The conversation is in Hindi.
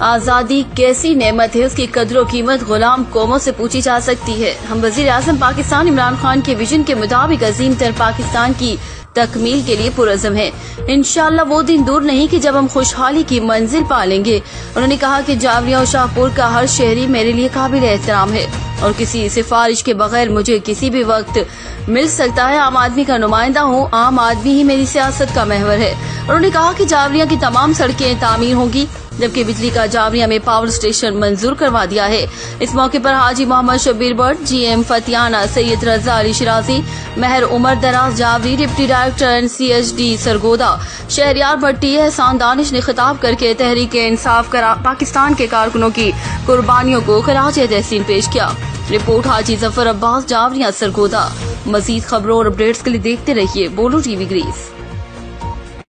आज़ादी कैसी नेमत है, उसकी कदर कीमत गुलाम कौमों से पूछी जा सकती है। हम वज़ीर आज़म पाकिस्तान इमरान खान के विजन के मुताबिक अजीम तर पाकिस्तान की तकमील के लिए पुरज़म है। इंशाअल्लाह वो दिन दूर नहीं कि जब हम खुशहाली की मंजिल पालेंगे। उन्होंने कहा कि जावरिया और शाहपुर का हर शहरी मेरे लिए काबिल एहतराम है और किसी सिफारिश के बगैर मुझे किसी भी वक्त मिल सकता है। आम आदमी का नुमाइंदा हूँ, आम आदमी ही मेरी सियासत का महवर है। उन्होंने कहा कि जावरिया की तमाम सड़कें तामीर होंगी, जबकि बिजली का जावरिया में पावर स्टेशन मंजूर करवा दिया है। इस मौके पर हाजी मोहम्मद शब्बीर भट्ट, GM फतियाना, सैयद रजा Ali Shirazi, Mehr Umar Daraz Javeri, deputy director NCHD Sargodha, Shehryar Bhatti, Ehsan Danish ने खिताब करके तहरीक इंसाफ पाकिस्तान के कारकुनों की कुर्बानियों को खराज तहसीन पेश किया। रिपोर्ट हाजी जफर अब्बास, जावरिया, सरगोदा। मजीद खबरों और अपडेट्स के लिए देखते रहिए बोलो TV ग्रीस।